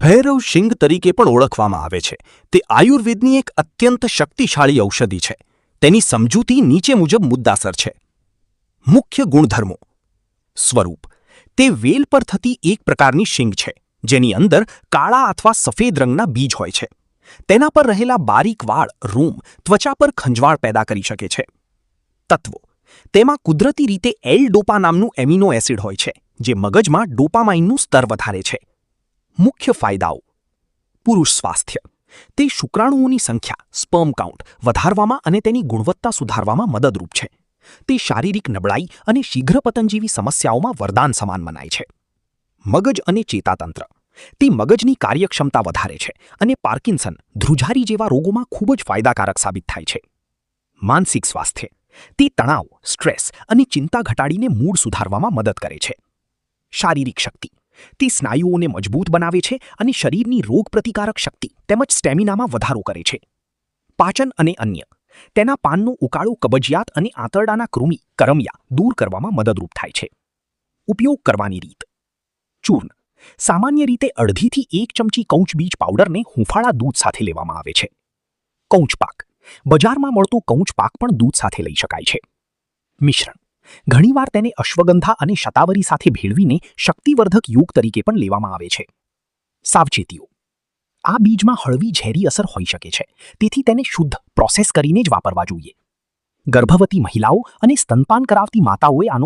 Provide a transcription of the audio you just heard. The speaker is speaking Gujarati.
ભૈરવ શિંગ તરીકે પણ ઓળખવામાં આવે છે. તે આયુર્વેદની એક અત્યંત શક્તિશાળી ઔષધિ છે. તેની સમજૂતી નીચે મુજબ મુદ્દાસર છે. મુખ્ય ગુણધર્મો. સ્વરૂપ. તે વેલ પર થતી એક પ્રકારની શિંગ છે, જેની અંદર કાળા અથવા સફેદ રંગના બીજ હોય છે. તેના પર રહેલા બારીક વાળ રૂમ ત્વચા પર ખંજવાળ પેદા કરી શકે છે. તત્વો. તેમાં કુદરતી રીતે એલ-ડોપા નામનું એમિનો એસિડ હોય છે, જે મગજમાં ડોપામાઇનનું સ્તર વધારે છે. મુખ્ય ફાયદાઓ. પુરુષ સ્વાસ્થ્ય. તે શુક્રાણુઓની સંખ્યા સ્પર્મ કાઉન્ટ વધારવામાં અને તેની ગુણવત્તા સુધારવામાં મદદરૂપ છે. તે શારીરિક નબળાઈ અને શીઘ્ર પતન જેવી સમસ્યાઓમાં વરદાન સમાન મનાય છે. મગજ અને ચેતાતંત્ર. તે મગજની કાર્યક્ષમતા વધારે છે અને પાર્કિન્સન, ધ્રુજારી જેવા રોગોમાં ખૂબ જ ફાયદાકારક સાબિત થાય છે. માનસિક સ્વાસ્થ્ય. તે તણાવ, સ્ટ્રેસ અને ચિંતા ઘટાડીને મૂડ સુધારવામાં મદદ કરે છે. શારીરિક શક્તિ. તે સ્નાયુઓને મજબૂત બનાવે છે અને શરીરની રોગપ્રતિકારક શક્તિ તેમજ સ્ટેમિનામાં વધારો કરે છે. પાચન અને અન્ય. તેના પાનનો ઉકાળો કબજિયાત અને આંતરડાના કરમિયા દૂર કરવામાં મદદરૂપ થાય છે. ઉપયોગ કરવાની રીત. ચૂર્ણ. સામાન્ય રીતે અડધીથી 1 ચમચી કૌંચ બીજ પાવડરને હૂંફાળા દૂધ સાથે લેવામાં આવે છે. કૌંચ પાક. બજારમાં મળતો કૌંચ પાક પણ દૂધ સાથે લઈ શકાય છે. મિશ્રણ. ઘણીવાર તેને અશ્વગંધા અને શતાવરી સાથે ભેળવીને શક્તિવર્ધક યોગ તરીકે પણ લેવામાં આવે છે. સાવચેતીઓ. આ બીજમાં હળવી ઝેરી અસર હોઈ શકે છે, તેથી તેને શુદ્ધ પ્રોસેસ કરીને જ વાપરવા જોઈએ. ગર્ભવતી મહિલાઓ અને સ્તનપાન કરાવતી માતાઓએ આનો